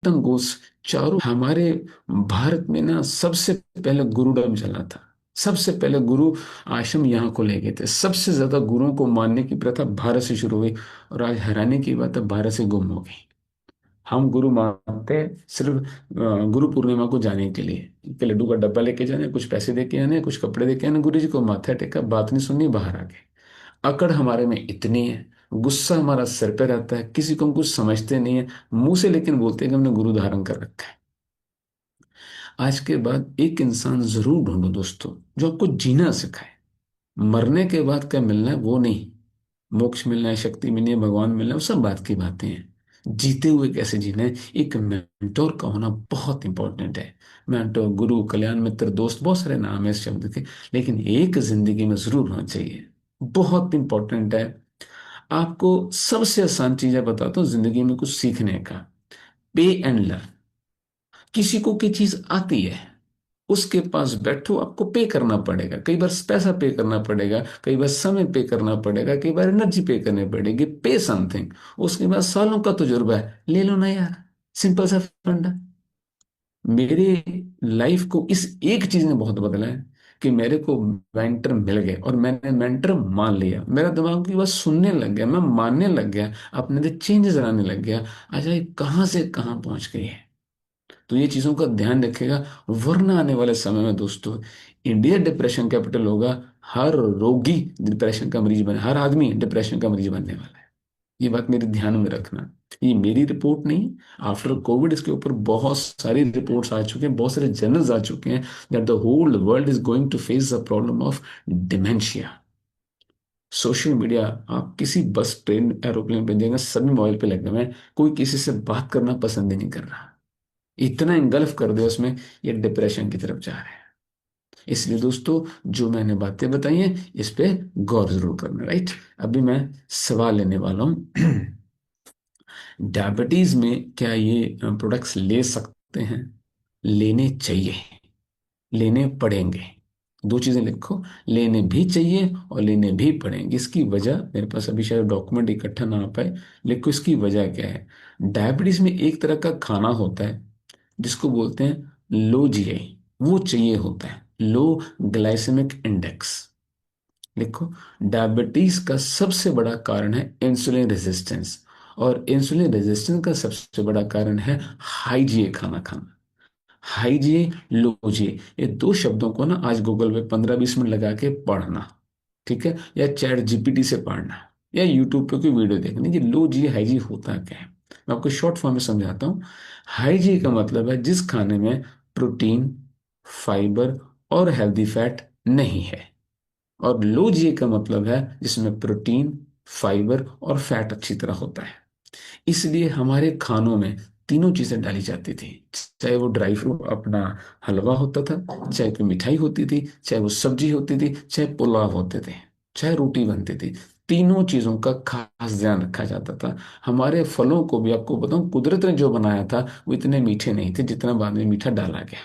तंगोस चारों हमारे भारत में ना सबसे पहले गुरुडम चला था। सबसे पहले गुरु आश्रम यहाँ को ले गए थे। सबसे ज्यादा गुरुओं को मानने की प्रथा भारत से शुरू हुई, और आज हैरानी की बात है भारत से गुम हो गई। हम गुरु मानते हैं सिर्फ गुरु पूर्णिमा को जाने के लिए, कि लड्डू का डब्बा लेके जाने, कुछ पैसे दे के आने, कुछ कपड़े दे के आने, गुरु जी को माथा टेका, बात नहीं सुननी, बाहर आ गए। अकड़ हमारे में इतनी है, गुस्सा हमारा सिर पे रहता है, किसी को हम कुछ समझते नहीं है, मुंह से लेकिन बोलते हैं कि हमने गुरु धारण कर रखा है। आज के बाद एक इंसान जरूर ढूंढो दोस्तों, जो आपको जीना सिखाए। मरने के बाद क्या मिलना है वो नहीं, मोक्ष मिलना है, शक्ति मिलनी है, भगवान मिलना है, वो सब बात की बातें हैं। जीते हुए कैसे जीना है, एक मेंटोर का होना बहुत इंपॉर्टेंट है। मेंटोर, गुरु, कल्याण मित्र, दोस्त, बहुत सारे नाम है इस शब्द के, लेकिन एक जिंदगी में जरूर होना चाहिए। बहुत इंपॉर्टेंट है। आपको सबसे आसान चीज है बताता हूँ जिंदगी में कुछ सीखने का, पे एंड लर्न। किसी को कोई चीज आती है, उसके पास बैठो, आपको पे करना पड़ेगा, कई बार पैसा पे करना पड़ेगा, कई बार समय पे करना पड़ेगा, कई बार एनर्जी पे करनी पड़ेगी, पे समथिंग। उसके बाद सालों का तजुर्बा है, ले लो ना यार। सिंपल सा फंडा। मेरे लाइफ को इस एक चीज ने बहुत बदला है, कि मेरे को मेंटर मिल गए और मैंने मेंटर मान लिया, मेरा दिमाग की बात सुनने लग गया, मैं मानने लग गया, अपने अंदर चेंजेस आने लग गया। अच्छा, ये कहाँ से कहाँ पहुंच गई है। तो ये चीजों का ध्यान रखेगा, वरना आने वाले समय में दोस्तों इंडिया डिप्रेशन कैपिटल होगा। हर रोगी डिप्रेशन का मरीज बने, हर आदमी डिप्रेशन का मरीज बनने वाला है। ये बात मेरे ध्यान में रखना। ये मेरी रिपोर्ट नहीं, आफ्टर कोविड इसके ऊपर बहुत सारी रिपोर्ट्स आ चुके हैं, बहुत सारे जर्नल्स आ चुके हैं, that the whole world is going to face the problem of dementia. Social media, आप किसी बस, ट्रेन, एरोप्लेन पे जाएंगे, सभी मोबाइल पे लगे हुए हैं, कोई किसी से बात करना पसंद ही नहीं कर रहा। इतना इंगल्फ कर दिया उसमें, ये डिप्रेशन की तरफ जा रहे हैं। इसलिए दोस्तों, जो मैंने बातें बताई हैं इस पे गौर जरूर करना, राइट। अभी मैं सवाल लेने वाला हूँ। डायबिटीज में क्या ये प्रोडक्ट्स ले सकते हैं? लेने चाहिए, लेने पड़ेंगे। दो चीजें लिखो, लेने भी चाहिए और लेने भी पड़ेंगे। इसकी वजह, मेरे पास अभी शायद डॉक्यूमेंट इकट्ठा ना आ पाए, लिखो इसकी वजह क्या है। डायबिटीज में एक तरह का खाना होता है जिसको बोलते हैं लो जीआई, वो चाहिए होता है, लो ग्लाइसेमिक इंडेक्स। लिखो, डायबिटीज का सबसे बड़ा कारण है इंसुलिन रेजिस्टेंस, और इंसुलिन रेजिस्टेंस का सबसे बड़ा कारण है हाई जीए खाना खाना। हाई जीए, लो जीए, ये दो शब्दों को ना आज गूगल पे 15-20 मिनट लगा के पढ़ना, ठीक है, या चैट जीपीटी से पढ़ना, या यूट्यूब पे कोई वीडियो देखनी, ये लो जी हाई जी होता क्या है। मैं आपको शॉर्ट फॉर्म में समझाता हूँ। हाई जी का मतलब है जिस खाने में प्रोटीन, फाइबर और हेल्दी फैट नहीं है, और लो जी का मतलब है जिसमें प्रोटीन, फाइबर और फैट अच्छी तरह होता है। इसलिए हमारे खानों में तीनों चीजें डाली जाती थी, चाहे वो ड्राई फ्रूट अपना हलवा होता था, चाहे कोई मिठाई होती थी, चाहे वो सब्जी होती थी, चाहे पुलाव होते थे, चाहे रोटी बनती थी। तीनों चीजों का खास ध्यान रखा जाता था। हमारे फलों को भी आपको बताऊं, कुदरत ने जो बनाया था वो इतने मीठे नहीं थे जितना बाद में मीठा डाला गया।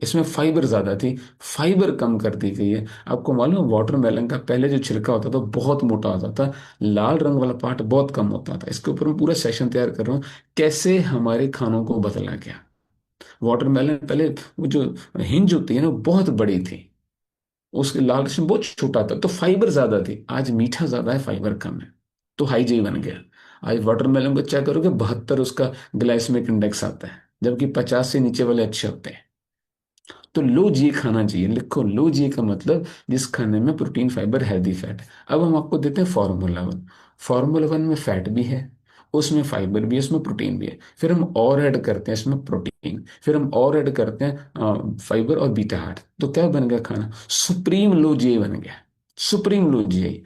इसमें फाइबर ज्यादा थी, फाइबर कम कर दी गई है। आपको मालूम है वाटरमेलन का पहले जो छिलका होता था बहुत मोटा होता था, लाल रंग वाला पार्ट बहुत कम होता था। इसके ऊपर मैं पूरा सेशन तैयार कर रहा हूँ, कैसे हमारे खानों को बदला गया। वाटरमेलन पहले, वो जो हिंज होती है ना वो बहुत बड़ी थी, उसके लाल रश्मि बहुत छोटा था, तो फाइबर ज्यादा थी। आज मीठा ज्यादा है, फाइबर कम है, तो हाईजी बन गया। आज वाटरमेलन को चेक करोगे 72 उसका ग्लाइसेमिक इंडेक्स आता है, जबकि 50 से नीचे वाले अच्छे होते हैं। तो लो जी खाना चाहिए, लिखो लो जी का मतलब जिस खाने में प्रोटीन, फाइबर, हेल्दी फैट। अब हम आपको देते हैं फार्मूला 1। फार्मूला 1 में फैट भी है, उसमें फाइबर भी है, उसमें प्रोटीन भी है, फिर हम और ऐड करते हैं इसमें प्रोटीन, फिर हम और ऐड करते हैं फाइबर और बीटा हार्ट, तो क्या बन गया खाना, सुप्रीम लो जी बन गया। सुप्रीम लो जी।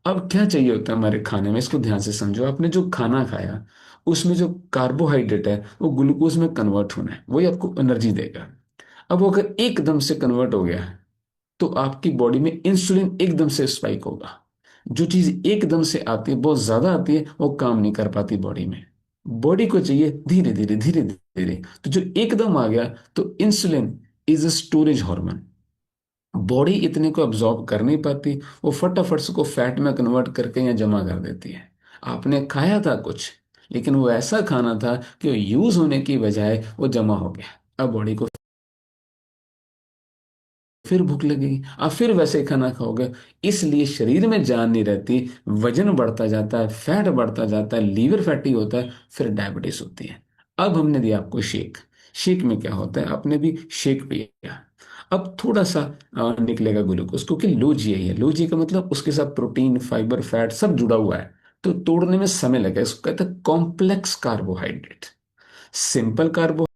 अब क्या चाहिए होता है हमारे खाने में, इसको ध्यान से समझो। आपने जो खाना खाया उसमें जो कार्बोहाइड्रेट है वो ग्लूकोज में कन्वर्ट होना है, वही आपको एनर्जी देगा। अब वो अगर एकदम से कन्वर्ट हो गया तो आपकी बॉडी में इंसुलिन एकदम से स्पाइक होगा। जो चीज एकदम से आती है, बहुत ज्यादा आती है, वो काम नहीं कर पाती बॉडी में। बॉडी को चाहिए धीरे धीरे धीरे धीरे। तो जो एकदम आ गया, तो insulin is a storage hormone, body इतने को अब्जॉर्ब कर नहीं पाती, वो फटाफट से को फैट में कन्वर्ट करके यहाँ जमा कर देती है। आपने खाया था कुछ, लेकिन वो ऐसा खाना था कि वो यूज होने की बजाय वो जमा हो गया। अब बॉडी को फिर भूख लगेगी, आप फिर वैसे ही खाना खाओगे। इसलिए शरीर में जान नहीं रहती, वजन बढ़ता जाता है, फैट बढ़ता जाता है, लीवर फैटी होता है, फिर डायबिटीज होती है। अब हमने दिया आपको शेक। शेक में क्या होता है, आपने भी शेक पिया, अब थोड़ा सा निकलेगा ग्लूकोज, क्योंकि लो जीआई है। लो जीआई का मतलब उसके साथ प्रोटीन, फाइबर, फैट सब जुड़ा हुआ है, तो तोड़ने में समय लगेगा। इसको कहते हैं कॉम्प्लेक्स कार्बोहाइड्रेट। सिंपल कार्बो